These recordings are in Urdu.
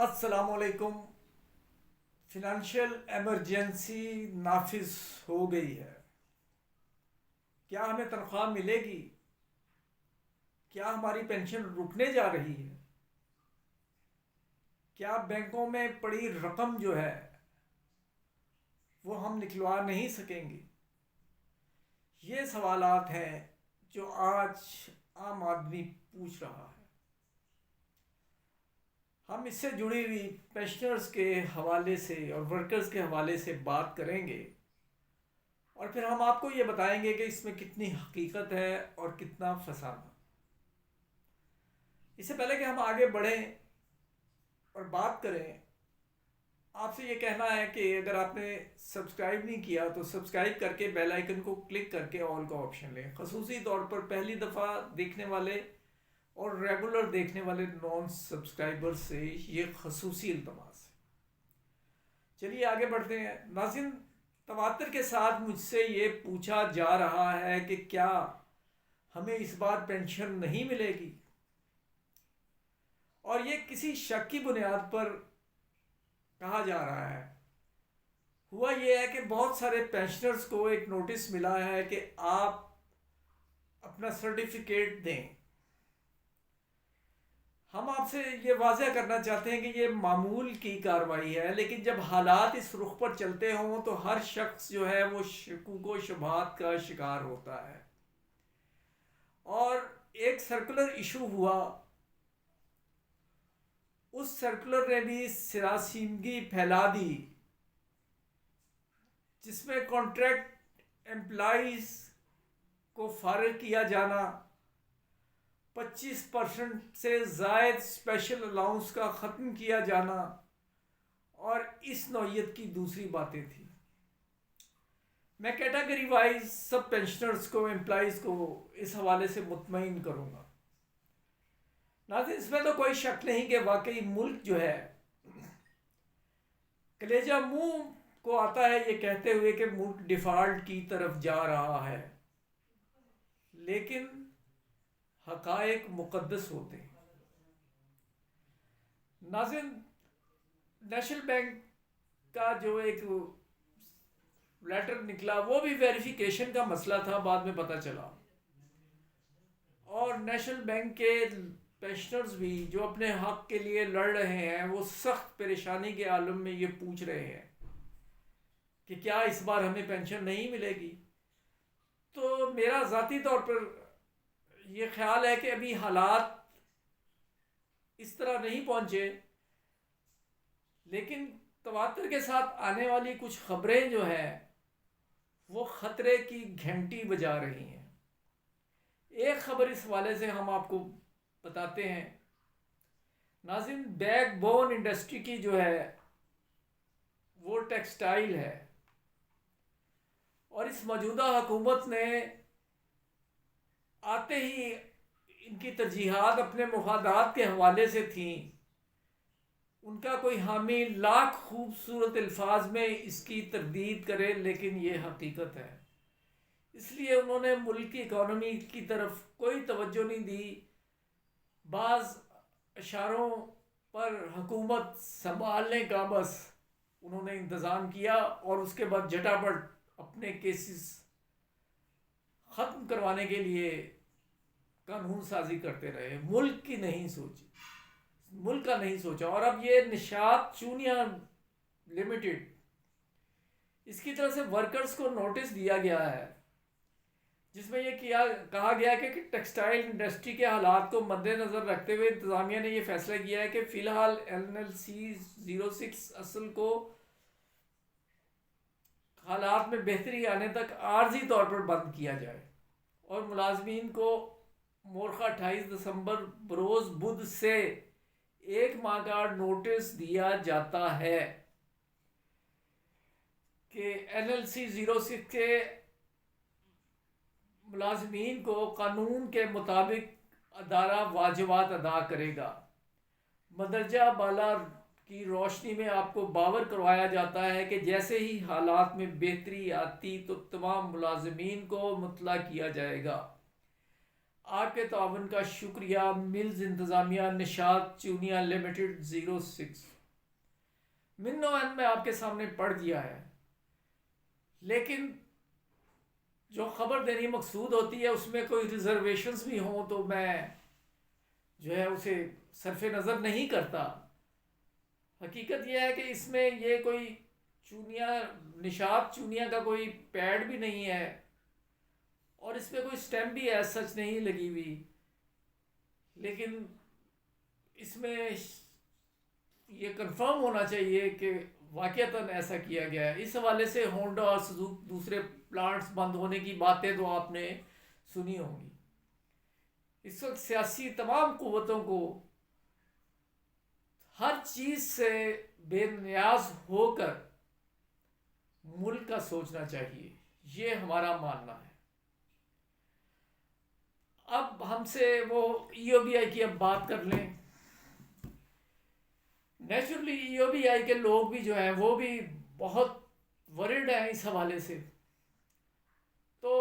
السلام علیکم۔ فنانشل ایمرجنسی نافذ ہو گئی ہے۔ کیا ہمیں تنخواہ ملے گی؟ کیا ہماری پینشن رکنے جا رہی ہے؟ کیا بینکوں میں پڑی رقم جو ہے وہ ہم نکلوا نہیں سکیں گے؟ یہ سوالات ہیں جو آج عام آدمی پوچھ رہا ہے۔ ہم اس سے جڑی ہوئی پینشنرز کے حوالے سے اور ورکرز کے حوالے سے بات کریں گے، اور پھر ہم آپ کو یہ بتائیں گے کہ اس میں کتنی حقیقت ہے اور کتنا فسانہ۔ اس سے پہلے کہ ہم آگے بڑھیں اور بات کریں، آپ سے یہ کہنا ہے کہ اگر آپ نے سبسکرائب نہیں کیا تو سبسکرائب کر کے بیل آئیکن کو کلک کر کے آل کا آپشن لیں۔ خصوصی طور پر پہلی دفعہ دیکھنے والے اور ریگولر دیکھنے والے نان سبسکرائبر سے یہ خصوصی التماس ہے۔ چلیے آگے بڑھتے ہیں۔ ناظرین، تواتر کے ساتھ مجھ سے یہ پوچھا جا رہا ہے کہ کیا ہمیں اس بار پینشن نہیں ملے گی، اور یہ کسی شک کی بنیاد پر کہا جا رہا ہے۔ ہوا یہ ہے کہ بہت سارے پینشنرز کو ایک نوٹس ملا ہے کہ آپ اپنا سرٹیفکیٹ دیں۔ ہم آپ سے یہ واضح کرنا چاہتے ہیں کہ یہ معمول کی کارروائی ہے، لیکن جب حالات اس رخ پر چلتے ہوں تو ہر شخص جو ہے وہ شکوک و شبہات کا شکار ہوتا ہے۔ اور ایک سرکولر ایشو ہوا، اس سرکولر نے بھی سراسیمگی پھیلا دی، جس میں کانٹریکٹ امپلائیز کو فارغ کیا جانا، 25% سے زائد اسپیشل الاؤنس کا ختم کیا جانا، اور اس نوعیت کی دوسری باتیں تھیں۔ میں کیٹاگری وائز سب پینشنرز کو، امپلائیز کو اس حوالے سے مطمئن کروں گا۔ ناظرین، اس میں تو کوئی شک نہیں کہ واقعی ملک جو ہے کلیجہ منہ کو آتا ہے یہ کہتے ہوئے کہ ملک ڈیفالٹ کی طرف جا رہا ہے، لیکن حقائق مقدس ہوتے ہیں۔ ناظرین، نیشنل بینک کا جو ایک لیٹر نکلا وہ بھی ویریفیکیشن کا مسئلہ تھا، بعد میں پتہ چلا، اور نیشنل بینک کے پینشنرز بھی جو اپنے حق کے لیے لڑ رہے ہیں وہ سخت پریشانی کے عالم میں یہ پوچھ رہے ہیں کہ کیا اس بار ہمیں پینشن نہیں ملے گی۔ تو میرا ذاتی طور پر یہ خیال ہے کہ ابھی حالات اس طرح نہیں پہنچے، لیکن تواتر کے ساتھ آنے والی کچھ خبریں جو ہیں وہ خطرے کی گھنٹی بجا رہی ہیں۔ ایک خبر اس حوالے سے ہم آپ کو بتاتے ہیں۔ ناظرین، بیک بون انڈسٹری کی جو ہے وہ ٹیکسٹائل ہے، اور اس موجودہ حکومت نے آتے ہی ان کی ترجیحات اپنے مفادات کے حوالے سے تھیں۔ ان کا کوئی حامی لاکھ خوبصورت الفاظ میں اس کی تردید کرے، لیکن یہ حقیقت ہے۔ اس لیے انہوں نے ملک کی اکانومی کی طرف کوئی توجہ نہیں دی۔ بعض اشاروں پر حکومت سنبھالنے کا بس انہوں نے انتظام کیا، اور اس کے بعد جھٹاپٹ اپنے کیسز ختم کروانے کے لیے قانون سازی کرتے رہے۔ ملک کی نہیں سوچی، ملک کا نہیں سوچا۔ اور اب یہ نشاط چونیا لمیٹڈ، اس کی طرف سے ورکرز کو نوٹس دیا گیا ہے، جس میں یہ کہا گیا کہ ٹیکسٹائل انڈسٹری کے حالات کو مد نظر رکھتے ہوئے انتظامیہ نے یہ فیصلہ کیا ہے کہ فی الحال NLC 06 اصل کو حالات میں بہتری آنے تک عارضی طور پر بند کیا جائے، اور ملازمین کو مورخہ 28 دسمبر بروز بدھ سے 1 ماہ کا نوٹس دیا جاتا ہے کہ NLC 06 کے ملازمین کو قانون کے مطابق ادارہ واجبات ادا کرے گا۔ مندرجہ بالا کی روشنی میں آپ کو باور کروایا جاتا ہے کہ جیسے ہی حالات میں بہتری آتی تو تمام ملازمین کو مطلع کیا جائے گا۔ آپ کے تعاون کا شکریہ. ملز انتظامیہ نشاط چونیا لمیٹڈ 06. من میں آپ کے سامنے پڑھ دیا ہے، لیکن جو خبر دینی مقصود ہوتی ہے اس میں کوئی ریزرویشنز بھی ہوں تو میں جو ہے اسے صرف نظر نہیں کرتا. حقیقت یہ ہے کہ اس میں یہ کوئی نشاط چونیا کا کوئی پیڈ بھی نہیں ہے، اور اس میں کوئی سٹیمپ بھی ایز سچ نہیں لگی ہوئی، لیکن اس میں یہ کنفرم ہونا چاہیے کہ واقعتاً ایسا کیا گیا ہے. اس حوالے سے ہونڈا اور دوسرے پلانٹس بند ہونے کی باتیں تو آپ نے سنی ہوں گی. اس وقت سیاسی تمام قوتوں کو ہر چیز سے بے نیاز ہو کر ملک کا سوچنا چاہیے، یہ ہمارا ماننا ہے. اب ہم سے وہ ای او بی آئی کی اب بات کر لیں. نیچرلی ای او بی آئی کے لوگ بھی جو ہیں وہ بھی بہت ورڈ ہیں اس حوالے سے. تو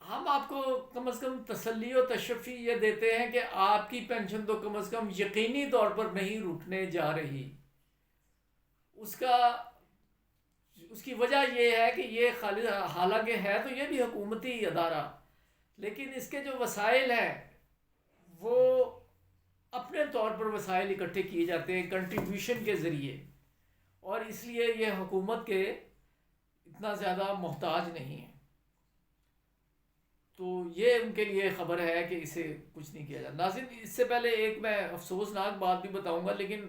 ہم آپ کو کم از کم تسلی و تشفی یہ دیتے ہیں کہ آپ کی پینشن تو کم از کم یقینی طور پر نہیں رکنے جا رہی. اس کی وجہ یہ ہے کہ یہ حالانکہ ہے تو یہ بھی حکومتی ادارہ، لیکن اس کے جو وسائل ہیں وہ اپنے طور پر وسائل اکٹھے کیے جاتے ہیں کنٹریبیوشن کے ذریعے، اور اس لیے یہ حکومت کے اتنا زیادہ محتاج نہیں ہے. تو یہ ان کے لیے خبر ہے کہ اسے کچھ نہیں کیا جاتا. ناظرین، اس سے پہلے ایک میں افسوسناک بات بھی بتاؤں گا، لیکن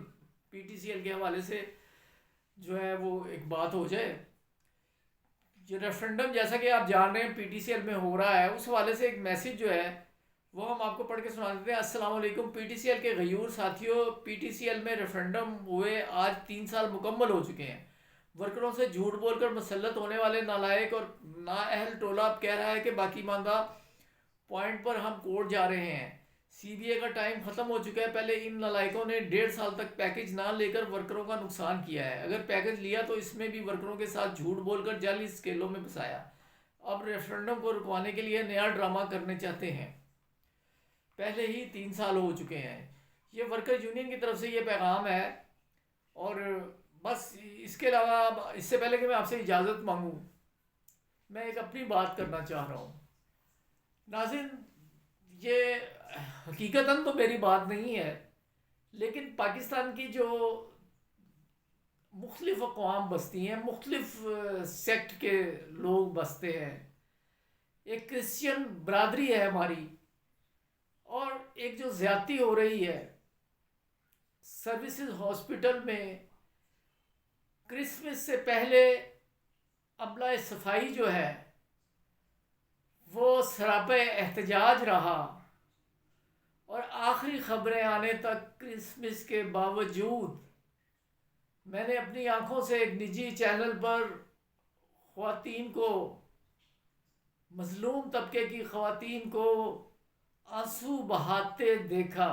پی ٹی سی ایل کے حوالے سے جو ہے وہ ایک بات ہو جائے. یہ ریفرنڈم جیسا کہ آپ جان رہے ہیں پی ٹی سی ایل میں ہو رہا ہے، اس حوالے سے ایک میسج جو ہے وہ ہم آپ کو پڑھ کے سنا دیتے ہیں. السلام علیکم پی ٹی سی ایل کے غیور ساتھیوں، پی ٹی سی ایل میں ریفرنڈم ہوئے آج 3 سال مکمل ہو چکے ہیں. ورکروں سے جھوٹ بول کر مسلط ہونے والے نالائق اور نااہل ٹولہ اب کہہ رہا ہے کہ باقی ماندہ پوائنٹ پر ہم کورٹ جا رہے ہیں. سی بی اے کا ٹائم ختم ہو چکا ہے. پہلے ان نالائقوں نے 1.5 سال تک پیکج نہ لے کر ورکروں کا نقصان کیا ہے. اگر پیکج لیا تو اس میں بھی ورکروں کے ساتھ جھوٹ بول کر جعلی اسکیلوں میں پھنسایا. اب ریفرنڈم کو رکوانے کے لیے نیا ڈرامہ کرنے چاہتے ہیں. پہلے ہی 3 سال ہو چکے ہیں. یہ ورکر یونین کی طرف سے یہ پیغام ہے. اور بس اس کے علاوہ اس سے پہلے کہ میں آپ سے اجازت مانگوں، میں ایک اپنی بات کرنا چاہ رہا ہوں. ناظرین، یہ حقیقتاً تو میری بات نہیں ہے، لیکن پاکستان کی جو مختلف اقوام بستی ہیں، مختلف سیکٹ کے لوگ بستے ہیں، ایک کرسچین برادری ہے ہماری، اور ایک جو زیادتی ہو رہی ہے سروسز ہاسپٹل میں کرسمس سے پہلے عملہ صفائی جو ہے وہ سراپے احتجاج رہا، اور آخری خبریں آنے تک کرسمس کے باوجود میں نے اپنی آنکھوں سے ایک نجی چینل پر خواتین کو، مظلوم طبقے کی خواتین کو آنسو بہاتے دیکھا.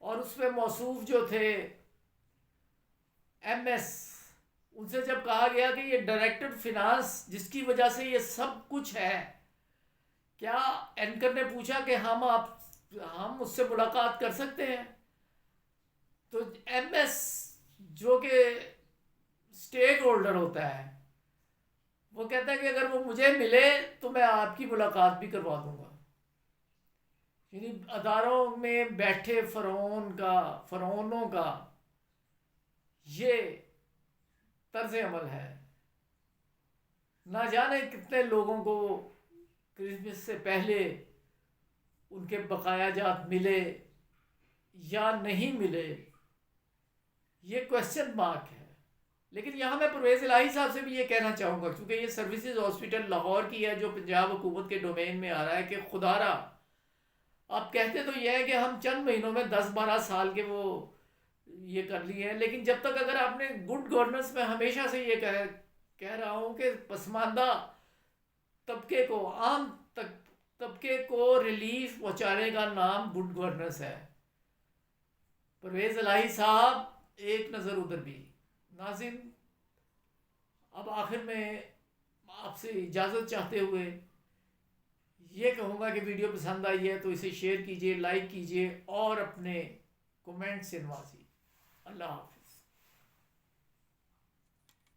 اور اس میں موصوف جو تھے ایم ایس، ان سے جب کہا گیا کہ یہ ڈائریکٹر فنانس جس کی وجہ سے یہ سب کچھ ہے، کیا اینکر نے پوچھا کہ ہم اس سے ملاقات کر سکتے ہیں؟ تو ایم ایس جو کہ اسٹیک ہولڈر ہوتا ہے وہ کہتا ہے کہ اگر وہ مجھے ملے تو میں آپ کی ملاقات بھی کروا دوں گا. یعنی اداروں میں بیٹھے فرعونوں کا یہ طرز عمل ہے. نہ جانے کتنے لوگوں کو کرسمس سے پہلے ان کے بقایا جات ملے یا نہیں ملے، یہ کویسچن مارک ہے. لیکن یہاں میں پرویز الہی صاحب سے بھی یہ کہنا چاہوں گا، کیونکہ یہ سروسز ہاسپٹل لاہور کی ہے جو پنجاب حکومت کے ڈومین میں آ رہا ہے، کہ خدا را آپ کہتے تو یہ ہے کہ ہم چند مہینوں میں 10-12 سال کے وہ یہ کر لیے ہیں، لیکن جب تک اگر آپ نے گڈ گورننس میں ہمیشہ سے یہ کہہ رہا ہوں کہ پسماندہ طبقے کو، عام طبقے کو ریلیف پہنچانے کا نام گڈ گورننس ہے. پرویز الہی صاحب ایک نظر ادھر بھی. ناظرین، اب آخر میں آپ سے اجازت چاہتے ہوئے یہ کہوں گا کہ ویڈیو پسند آئی ہے تو اسے شیئر کیجئے، لائک کیجئے اور اپنے کومنٹ سے نوازیے۔ اللہ حافظ۔